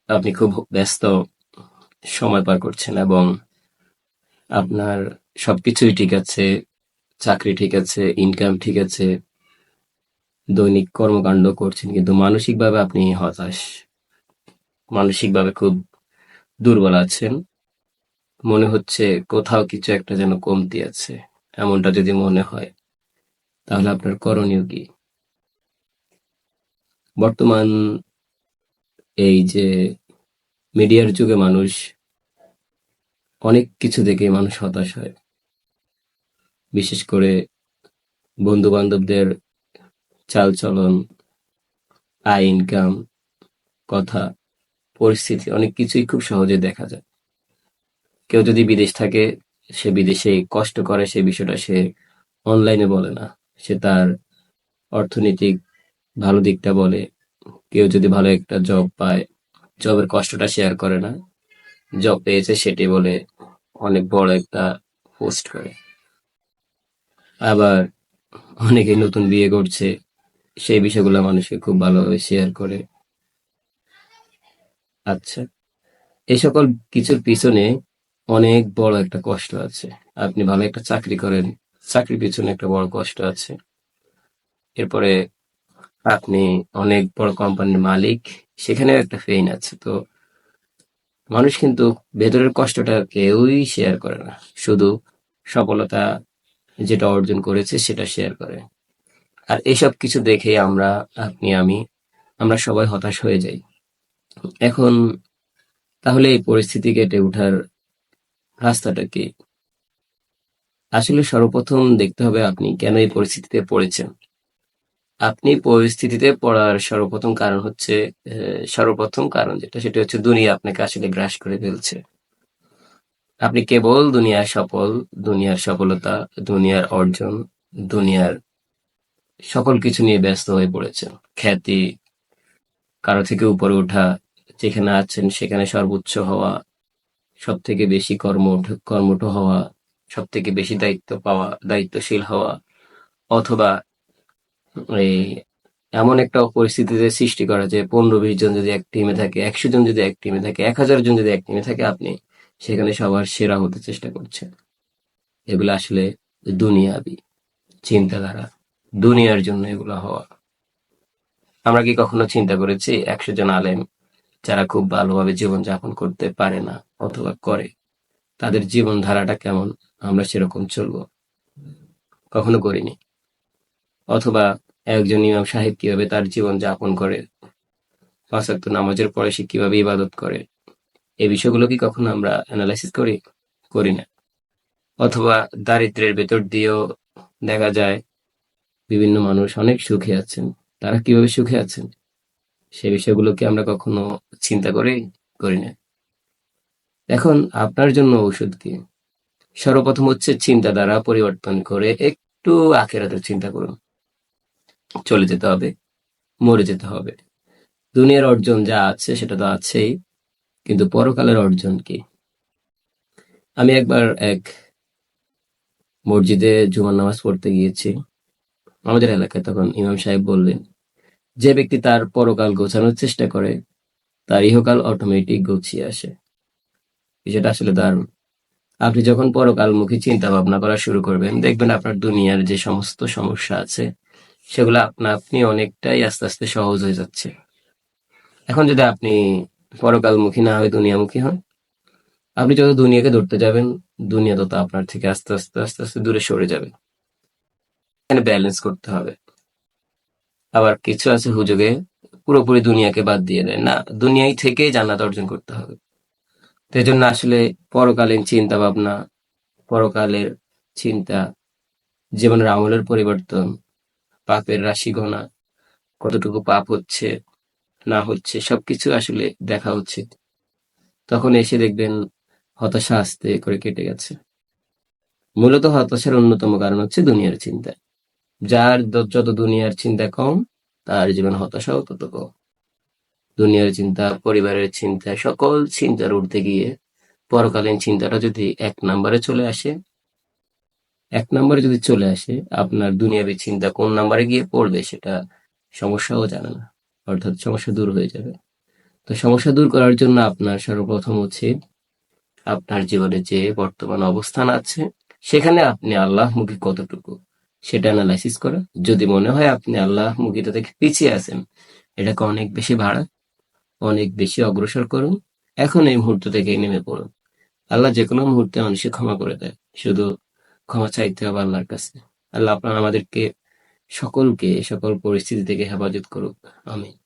আপনি খুব ব্যস্ত সময় পার করছেন এবং আপনার সবকিছুই ঠিক আছে, চাকরি ঠিক আছে, ইনকাম ঠিক আছে, দৈনিক কর্মকাণ্ড করছেন, কিন্তু মানসিকভাবে আপনি হতাশ, মানসিকভাবে খুব দুর্বল আছেন। মনে হচ্ছে কোথাও কিছু একটা যেন কমতি আছে। এমনটা যদি মনে হয়, তাহলে আপনার করণীয় কি? বর্তমান এই যে মিডিয়ার যুগে মানুষ অনেক কিছু দেখে মানুষ হতাশ হয়। বিশেষ করে বন্ধু বান্ধবদের চালচলন, আয় ইনকাম, কথা, পরিস্থিতি অনেক কিছুই খুব সহজে দেখা যায়। কেউ যদি বিদেশ থাকে, সে বিদেশে কষ্ট করে, সেই বিষয়টা সে অনলাইনে বলে না। সে তার অর্থনৈতিক ভালো দিকটা বলে। কেউ যদি ভালো একটা জব পায়, জবের কষ্টটা শেয়ার করে না। জব পেয়েছে সেটি বলে অনেক বড় একটা পোস্ট করে। আবার অনেকে নতুন বিয়ে করছে, সেই বিষয়গুলো মানুষকে খুব ভালোভাবে শেয়ার করে। আচ্ছা, এই সকল কিছুর পিছনে অনেক বড় একটা কষ্ট আছে। আপনি ভালো একটা চাকরি করেন, চাকরির পিছনে একটা বড় কষ্ট আছে। এরপরে আপনি অনেক বড় কোম্পানির মালিক, সেখানেও একটা পেইন আছে। তো মানুষ কিন্তু ভেতরের কষ্টটা কেউই শেয়ার করে না, শুধু সফলতা যেটা অর্জন করেছে সেটা শেয়ার করে। আর এইসব কিছু দেখে আমরা, আপনি, আমরা সবাই হতাশ হয়ে যাই। এখন তাহলে এই পরিস্থিতি কেটে ওঠার রাস্তাটা কি? আসলে সর্বপ্রথম দেখতে হবে আপনি কেন এই পরিস্থিতিতে পড়েছেন। আপনি পরিস্থিতিতে পড়ার সর্বপ্রথম কারণ হচ্ছে, সর্বপ্রথম কারণ যেটা, সেটা হচ্ছে দুনিয়া আপনাকে আসলে গ্রাস করে ফেলছে। আপনি কেবল দুনিয়ার সফলতা, দুনিয়ার অর্জন, দুনিয়ার সকল কিছু নিয়ে ব্যস্ত হয়ে পড়েছেন। খ্যাতি, কারো থেকে উপরে ওঠা, যেখানে আছেন সেখানে সর্বোচ্চ হওয়া, সব থেকে বেশি কর্মঠ হওয়া, সব থেকে বেশি দায়িত্ব পাওয়া, দায়িত্বশীল হওয়া, অথবা এই এমন একটা পরিস্থিতিতে সৃষ্টি করা যে 15-20 জন যদি এক টিমে থাকে, 100 জন যদি এক টিমে থাকে, 1000 জন যদি এক টিমে থাকে, আপনি সেখানে সবার সেরা হতে চেষ্টা করছেন। এগুলো আসলে দুনিয়াবি চিন্তাধারা, দুনিয়ার জন্য এগুলো হওয়া। আমরা কি কখনো চিন্তা করেছি 100 জন আলেম যারা খুব ভালোভাবে জীবনযাপন করতে পারে না অথবা করে, তাদের জীবনধারাটা কেমন, আমরা সেরকম চলবো? কখনো করিনি। অথবা একজন ইমাম সাহেব কিভাবে তার জীবন যাপন করে, 5 ওয়াক্ত নামাজের পরে সে কিভাবে ইবাদত করে, এই বিষয়গুলো কি কখনো আমরা অ্যানালাইসিস করি? করি না। অথবা দারিদ্র্যের ভেতর দিয়েও দেখা যায় বিভিন্ন মানুষ অনেক সুখে আছেন। তারা কিভাবে সুখে আছেন, সে বিষয়গুলো কি আমরা কখনো চিন্তা করি? করি না। এখন আপনার জন্য ঔষধ কি? সর্বপ্রথম হচ্ছে চিন্তাধারা পরিবর্তন করে একটু আখেরাতের চিন্তা করুন। চলে যেতে হবে, মরে যেতে হবে। দুনিয়ার অর্জন যা আছে সেটা তো আছেই, কিন্তু পরকালের অর্জন কি? আমি একবার এক মসজিদে জুমার নামাজ পড়তে গিয়েছি। আমাদের এলাকায় তখন ইমাম সাহেব বললেন, যে ব্যক্তি তার পরকাল গোছানোর চেষ্টা করে, তার ইহকাল অটোমেটিক গুছিয়ে আসে। বিষয়টা আসলে দারুণ। আপনি যখন পরকালমুখী চিন্তা ভাবনা করা শুরু করবেন, দেখবেন আপনার দুনিয়ার যে সমস্ত সমস্যা আছে সেগুলো আপনা আপনি অনেকটাই আস্তে আস্তে সহজ হয়ে যাচ্ছে। এখন যদি আপনি পরকালমুখী না হয়ে দুনিয়ামুখী হন, আপনি যত দুনিয়াকে ধরতে যাবেন, দুনিয়া তত আপনার থেকে আস্তে আস্তে আস্তে আস্তে দূরে সরে যাবে। এখানে ব্যালেন্স করতে হবে। আবার কিছু আছে হুজুগে পুরোপুরি দুনিয়াকে বাদ দিয়ে দেয়, না, দুনিয়ায় থেকেই জান্নাত অর্জন করতে হবে। তো এই জন্য আসলে পরকালীন চিন্তা ভাবনা, পরকালের চিন্তা, জীবনের আমলের পরিবর্তন, পাপের রাশি গোনা, কতটুকু পাপ হচ্ছে না হচ্ছে সবকিছু আসলে দেখা উচিত। তখন এসে দেখবেন হতাশা আস্তে করে কেটে গেছে। মূলত হতাশার অন্যতম কারণ হচ্ছে দুনিয়ার চিন্তা। যার যত দুনিয়ার চিন্তা কম, তার জীবন হতাশাও তত কম। দুনিয়ার চিন্তা, পরিবারের চিন্তা, সকল চিন্তার ঊর্ধ্বে গিয়ে পরকালীন চিন্তাটা যদি 1 নম্বরে চলে আসে, 1 নম্বরে যদি চলে আসে, আপনার দুনিয়াবী চিন্তা কোন নাম্বারে গিয়ে পড়বে সেটা সমস্যাও জানে না, অর্থাৎ সমস্যা দূর হয়ে যাবে। তো সমস্যা দূর করার জন্য আপনার সর্বপ্রথম উচিত আপনার জীবনে যে বর্তমান অবস্থান আছে সেখানে আপনি আল্লাহমুখী কতটুকু সেটা অ্যানালাইসিস করা। যদি মনে হয় আপনি আল্লাহমুখীটা থেকে পিছিয়ে আছেন, এটাকে অনেক বেশি বাড়ান, অনেক বেশি অগ্রসর করুন। এখন এই মুহূর্ত থেকে নেমে পড়ুন। আল্লাহ যে কোনো মুহূর্তে মানুষকে ক্ষমা করে দেয়, শুধু ক্ষমা চাইতে হবে আল্লাহর কাছে। আল্লাহ আপনার আমাদেরকে সকলকে সকল পরিস্থিতি থেকে হেফাজত করুক। আমিন।